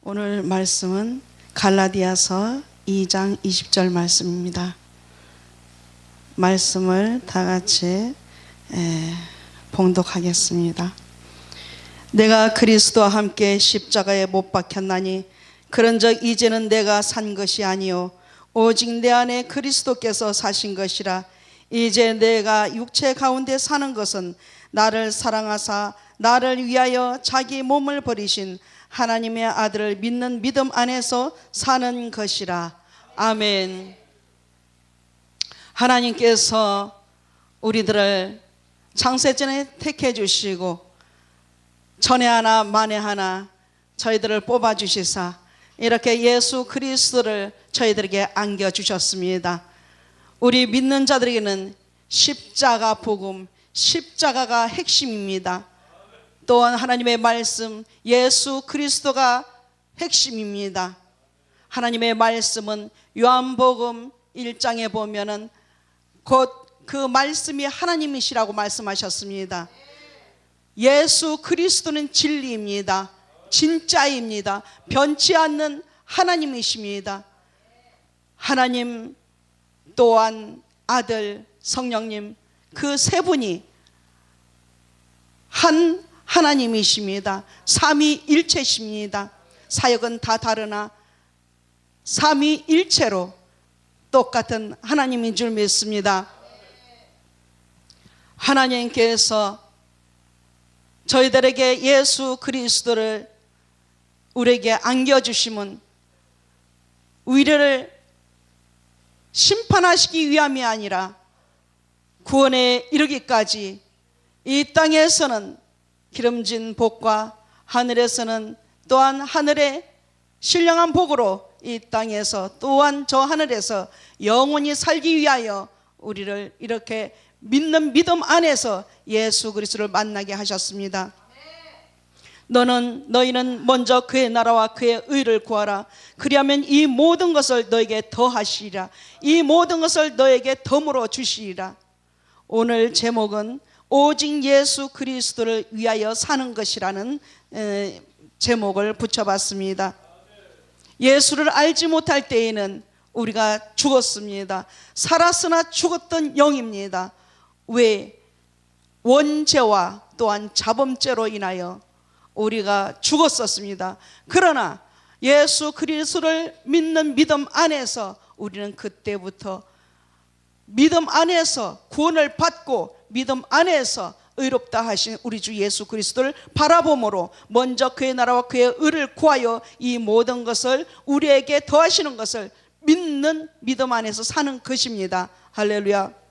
오늘 말씀은 갈라디아서 2장 20절 말씀입니다. 말씀을 다 같이 봉독하겠습니다. 내가 그리스도와 함께 십자가에 못 박혔나니 그런즉 이제는 내가 산 것이 아니요 오직 내 안에 그리스도께서 사신 것이라. 이제 내가 육체 가운데 사는 것은 나를 사랑하사 나를 위하여 자기 몸을 버리신 하나님의 아들을 믿는 믿음 안에서 사는 것이라. 아멘. 하나님께서 우리들을 창세전에 택해 주시고 천에 하나 만에 하나 저희들을 뽑아 주시사 이렇게 예수 그리스도를 저희들에게 안겨주셨습니다. 우리 믿는 자들에게는 십자가 복음, 십자가가 핵심입니다. 또한 하나님의 말씀, 예수 그리스도가 핵심입니다. 하나님의 말씀은 요한복음 1장에 보면은 곧 그 말씀이 하나님이시라고 말씀하셨습니다. 예수 그리스도는 진리입니다. 진짜입니다. 변치 않는 하나님이십니다. 하나님 또한 아들, 성령님 그 세 분이 한 하나님이십니다. 삼위일체십니다. 사역은 다 다르나 삼위일체로 똑같은 하나님인 줄 믿습니다. 하나님께서 저희들에게 예수 그리스도를 우리에게 안겨주심은 우리를 심판하시기 위함이 아니라 구원에 이르기까지 이 땅에서는 기름진 복과 하늘에서는 또한 하늘의 신령한 복으로 이 땅에서 또한 저 하늘에서 영원히 살기 위하여 우리를 이렇게 믿는 믿음 안에서 예수 그리스도를 만나게 하셨습니다. 너희는 먼저 그의 나라와 그의 의를 구하라. 그리하면 이 모든 것을 너에게 더하시리라. 이 모든 것을 너에게 덤으로 주시리라. 오늘 제목은 오직 예수 그리스도를 위하여 사는 것이라는 제목을 붙여봤습니다. 예수를 알지 못할 때에는 우리가 죽었습니다. 살았으나 죽었던 영입니다. 왜? 원죄와 또한 자범죄로 인하여 우리가 죽었었습니다. 그러나 예수 그리스도를 믿는 믿음 안에서 우리는 그때부터 믿음 안에서 구원을 받고 믿음 안에서 의롭다 하신 우리 주 예수 그리스도를 바라봄으로 먼저 그의 나라와 그의 의를 구하여 이 모든 것을 우리에게 더하시는 것을 믿는 믿음 안에서 사는 것입니다. 할렐루야.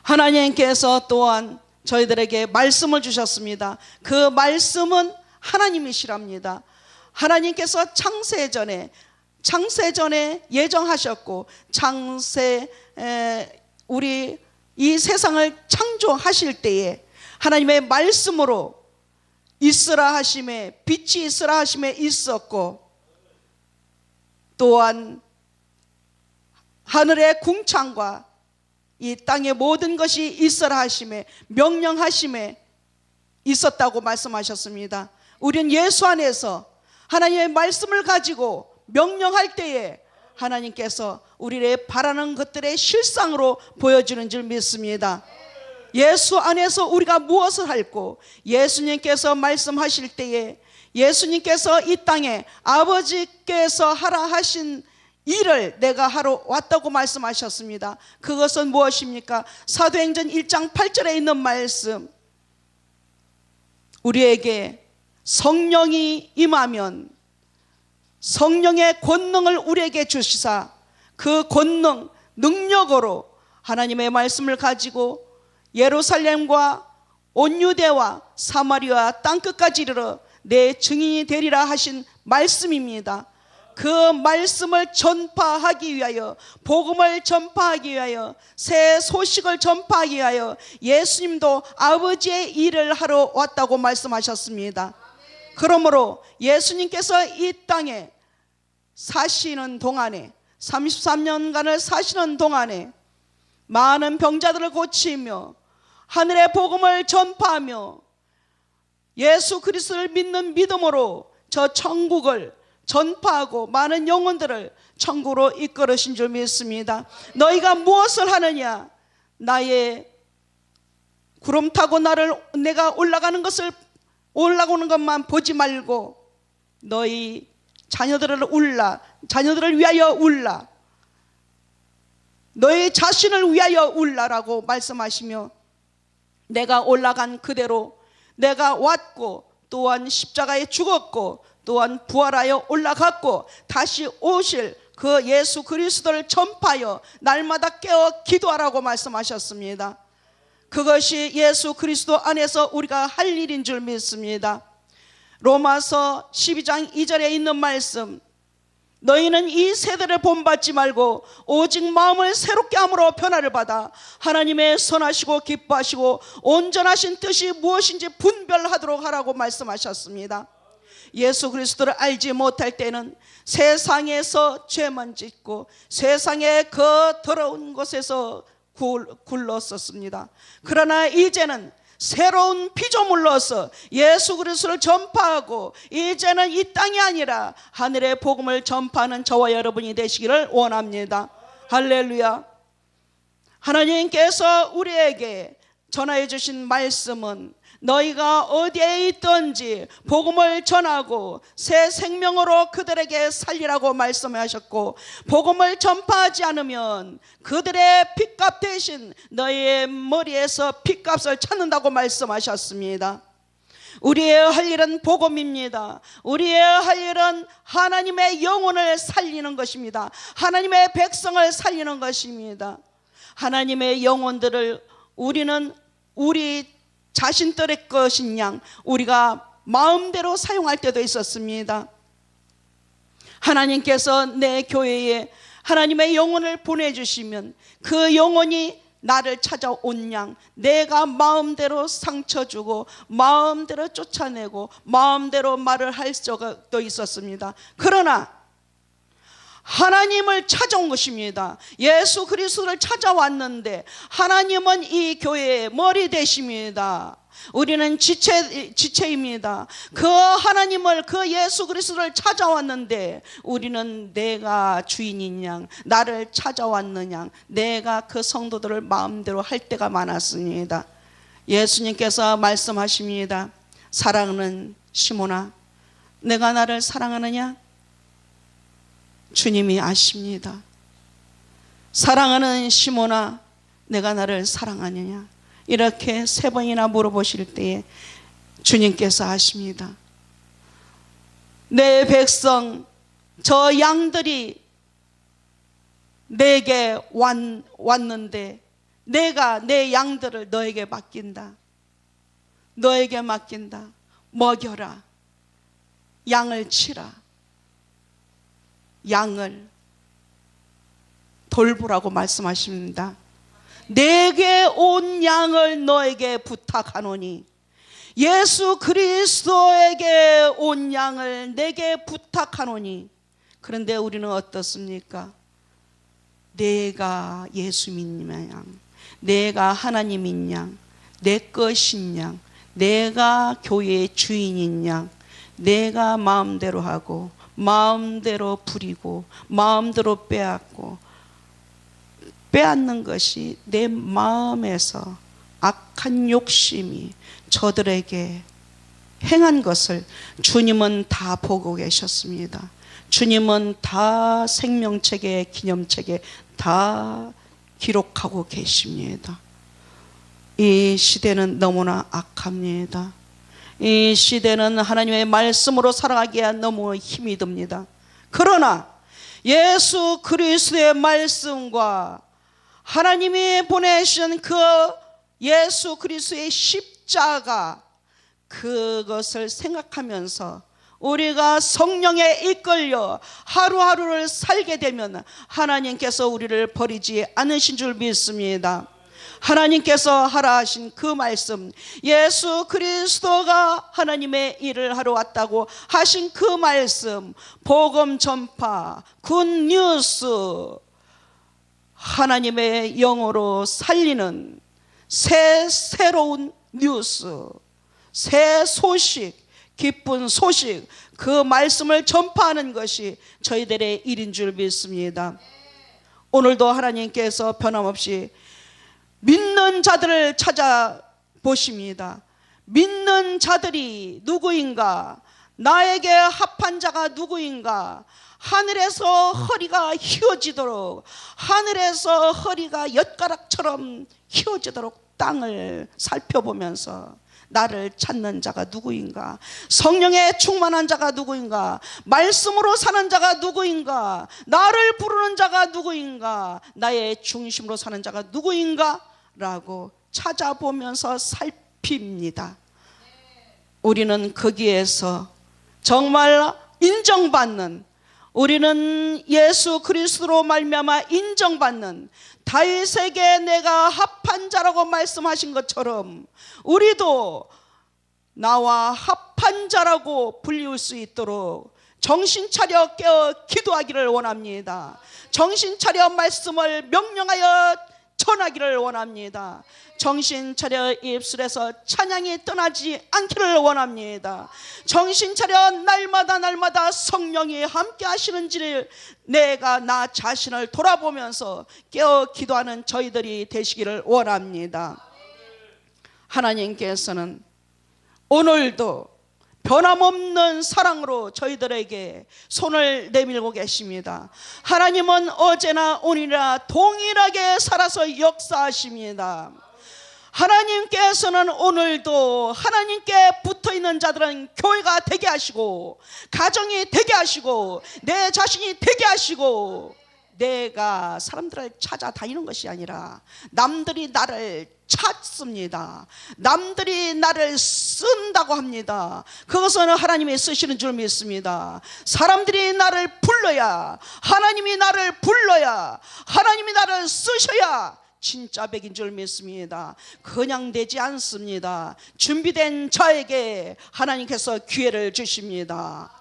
하나님께서 또한 저희들에게 말씀을 주셨습니다. 그 말씀은 하나님이시랍니다. 하나님께서 창세전에 예정하셨고 우리 이 세상을 창조하실 때에 하나님의 말씀으로 있으라 하심에 빛이 있으라 하심에 있었고 또한 하늘의 궁창과 이 땅의 모든 것이 있으라 하심에 명령하심에 있었다고 말씀하셨습니다. 우리는 예수 안에서 하나님의 말씀을 가지고 명령할 때에 하나님께서 우리의 바라는 것들의 실상으로 보여주는 줄 믿습니다. 예수 안에서 우리가 무엇을 할고 예수님께서 말씀하실 때에 예수님께서 이 땅에 아버지께서 하라 하신 일을 내가 하러 왔다고 말씀하셨습니다. 그것은 무엇입니까? 사도행전 1장 8절에 있는 말씀, 우리에게 성령이 임하면 성령의 권능을 우리에게 주시사 그 권능, 능력으로 하나님의 말씀을 가지고 예루살렘과 온 유대와 사마리아 땅끝까지 이르러 내 증인이 되리라 하신 말씀입니다. 그 말씀을 전파하기 위하여, 복음을 전파하기 위하여, 새 소식을 전파하기 위하여 예수님도 아버지의 일을 하러 왔다고 말씀하셨습니다. 그러므로 예수님께서 이 땅에 사시는 동안에 33년간을 사시는 동안에 많은 병자들을 고치며 하늘의 복음을 전파하며 예수 그리스도를 믿는 믿음으로 저 천국을 전파하고 많은 영혼들을 천국으로 이끌으신 줄 믿습니다. 너희가 무엇을 하느냐? 나의 구름 타고 내가 올라가는 것만 보지 말고 너희 자녀들을 위하여 울라. 너희 자신을 위하여 울라라고 말씀하시며, 내가 올라간 그대로 내가 왔고 또한 십자가에 죽었고 또한 부활하여 올라갔고 다시 오실 그 예수 그리스도를 전파하여 날마다 깨어 기도하라고 말씀하셨습니다. 그것이 예수 그리스도 안에서 우리가 할 일인 줄 믿습니다. 로마서 12장 2절에 있는 말씀, 너희는 이 세대를 본받지 말고 오직 마음을 새롭게 함으로 변화를 받아 하나님의 선하시고 기뻐하시고 온전하신 뜻이 무엇인지 분별하도록 하라고 말씀하셨습니다. 예수 그리스도를 알지 못할 때는 세상에서 죄만 짓고 세상의 그 더러운 곳에서 굴렀었습니다. 그러나 이제는 새로운 피조물로서 예수 그리스도를 전파하고 이제는 이 땅이 아니라 하늘의 복음을 전파하는 저와 여러분이 되시기를 원합니다. 할렐루야. 하나님께서 우리에게 전하여 주신 말씀은 너희가 어디에 있든지 복음을 전하고 새 생명으로 그들에게 살리라고 말씀하셨고, 복음을 전파하지 않으면 그들의 핏값 대신 너희의 머리에서 핏값을 찾는다고 말씀하셨습니다. 우리의 할 일은 복음입니다. 우리의 할 일은 하나님의 영혼을 살리는 것입니다. 하나님의 백성을 살리는 것입니다. 하나님의 영혼들을 우리는 우리 자신들의 것인 양 우리가 마음대로 사용할 때도 있었습니다. 하나님께서 내 교회에 하나님의 영혼을 보내주시면 그 영혼이 나를 찾아온 양 내가 마음대로 상처 주고 마음대로 쫓아내고 마음대로 말을 할 적도 있었습니다. 그러나 하나님을 찾아온 것입니다. 예수 그리스도를 찾아왔는데 하나님은 이 교회의 머리 되십니다. 우리는 지체입니다. 그 하나님을, 그 예수 그리스도를 찾아왔는데 우리는 내가 주인인 양, 나를 찾아왔느냐, 내가 그 성도들을 마음대로 할 때가 많았습니다. 예수님께서 말씀하십니다. 사랑하는 시몬아, 내가 나를 사랑하느냐? 주님이 아십니다. 사랑하는 시몬아, 내가 나를 사랑하느냐? 이렇게 3번이나 물어보실 때에 주님께서 아십니다. 내 백성, 저 양들이 내게 왔는데 내가 내 양들을 너에게 맡긴다. 너에게 맡긴다. 먹여라. 양을 치라. 양을 돌보라고 말씀하십니다. 내게 온 양을 너에게 부탁하노니, 예수 그리스도에게 온 양을 내게 부탁하노니. 그런데 우리는 어떻습니까? 내가 예수 믿는 양, 내가 하나님인 양, 내 것인 양, 내가 교회의 주인인 양, 내가 마음대로 하고 마음대로 부리고 마음대로 빼앗는 것이 내 마음에서 악한 욕심이 저들에게 행한 것을 주님은 다 보고 계셨습니다. 주님은 다 생명책에, 기념책에 다 기록하고 계십니다. 이 시대는 너무나 악합니다. 이 시대는 하나님의 말씀으로 살아가기에 너무 힘이 듭니다. 그러나 예수 그리스도의 말씀과 하나님이 보내신 그 예수 그리스도의 십자가, 그것을 생각하면서 우리가 성령에 이끌려 하루하루를 살게 되면 하나님께서 우리를 버리지 않으신 줄 믿습니다. 하나님께서 하라 하신 그 말씀, 예수 그리스도가 하나님의 일을 하러 왔다고 하신 그 말씀, 복음 전파, 굿뉴스, 하나님의 영으로 살리는 새로운 뉴스, 새 소식, 기쁜 소식, 그 말씀을 전파하는 것이 저희들의 일인 줄 믿습니다. 오늘도 하나님께서 변함없이 믿는 자들을 찾아보십니다. 믿는 자들이 누구인가? 나에게 합한 자가 누구인가? 하늘에서 허리가 휘어지도록, 하늘에서 허리가 엿가락처럼 휘어지도록 땅을 살펴보면서 나를 찾는 자가 누구인가? 성령에 충만한 자가 누구인가? 말씀으로 사는 자가 누구인가? 나를 부르는 자가 누구인가? 나의 중심으로 사는 자가 누구인가? 라고 찾아보면서 살핍니다. 우리는 거기에서 정말 인정받는, 우리는 예수 그리스도로 말미암아 인정받는, 다윗에게 내가 합한 자라고 말씀하신 것처럼 우리도 나와 합한 자라고 불리울 수 있도록 정신 차려 깨어 기도하기를 원합니다. 정신 차려 말씀을 명령하여 전하기를 원합니다. 정신 차려 입술에서 찬양이 떠나지 않기를 원합니다. 정신 차려 날마다 성령이 함께 하시는지를 내가 나 자신을 돌아보면서 깨어 기도하는 저희들이 되시기를 원합니다. 하나님께서는 오늘도 변함없는 사랑으로 저희들에게 손을 내밀고 계십니다. 하나님은 어제나 오늘이나 동일하게 살아서 역사하십니다. 하나님께서는 오늘도 하나님께 붙어있는 자들은 교회가 되게 하시고, 가정이 되게 하시고, 내 자신이 되게 하시고, 내가 사람들을 찾아다니는 것이 아니라 남들이 나를 찾습니다. 남들이 나를 쓴다고 합니다. 그것은 하나님이 쓰시는 줄 믿습니다. 사람들이 나를 불러야, 하나님이 나를 불러야, 하나님이 나를 쓰셔야 진짜 백인 줄 믿습니다. 그냥 되지 않습니다. 준비된 자에게 하나님께서 기회를 주십니다.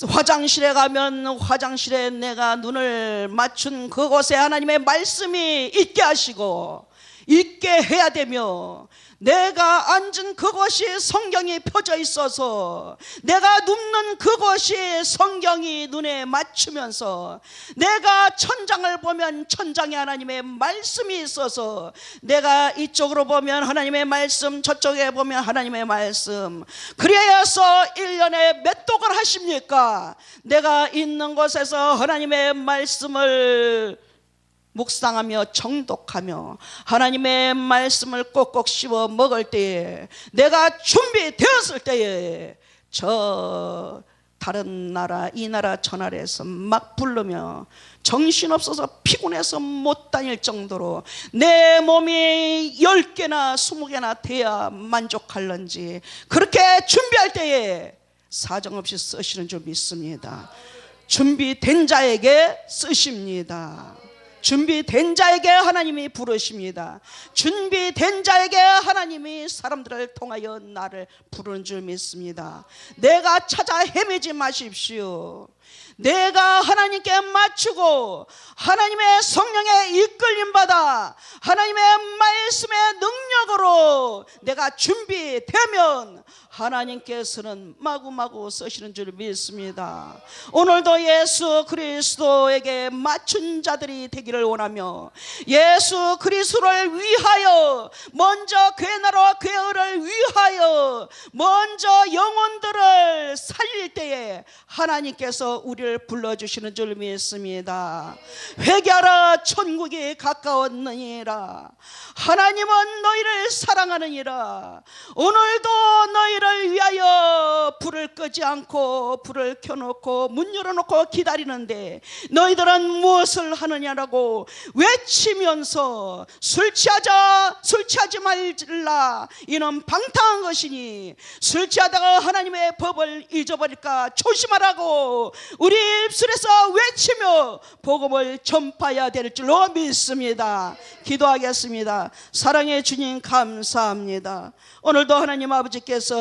화장실에 가면 화장실에 내가 눈을 맞춘 그곳에 하나님의 말씀이 있게 하시고 있게 해야 되며, 내가 앉은 그곳이 성경이 펴져 있어서 내가 눕는 그곳이 성경이 눈에 맞추면서, 내가 천장을 보면 천장에 하나님의 말씀이 있어서, 내가 이쪽으로 보면 하나님의 말씀, 저쪽에 보면 하나님의 말씀, 그래서 1년에 몇 독을 하십니까? 내가 있는 곳에서 하나님의 말씀을 묵상하며 정독하며 하나님의 말씀을 꼭꼭 씹어 먹을 때에, 내가 준비되었을 때에 저 다른 나라 이 나라 저 나라에서 막 부르며 정신없어서 피곤해서 못 다닐 정도로 내 몸이 10개나 20개나 돼야 만족할런지, 그렇게 준비할 때에 사정없이 쓰시는 줄 믿습니다. 준비된 자에게 쓰십니다. 준비된 자에게 하나님이 부르십니다. 준비된 자에게 하나님이 사람들을 통하여 나를 부르는 줄 믿습니다. 내가 찾아 헤매지 마십시오. 내가 하나님께 맞추고 하나님의 성령에 이끌림 받아 하나님의 말씀의 능력으로 내가 준비되면 하나님께서는 마구마구 쓰시는 줄 믿습니다. 오늘도 예수 그리스도에게 맞춘 자들이 되기를 원하며, 예수 그리스도를 위하여, 먼저 그의 나라와 그의 의를 위하여 먼저 영혼들을 살릴 때에 하나님께서 우리를 불러주시는 줄 믿습니다. 회개하라, 천국이 가까웠느니라. 하나님은 너희를 사랑하느니라. 오늘도 너희를 위하여 불을 끄지 않고 불을 켜놓고 문 열어놓고 기다리는데, 너희들은 무엇을 하느냐라고 외치면서 술 취하지 말라, 이는 방탕한 것이니 술 취하다가 하나님의 법을 잊어버릴까 조심하라고 우리 입술에서 외치며 복음을 전파해야 될 줄로 믿습니다. 기도하겠습니다. 사랑의 주님 감사합니다. 오늘도 하나님 아버지께서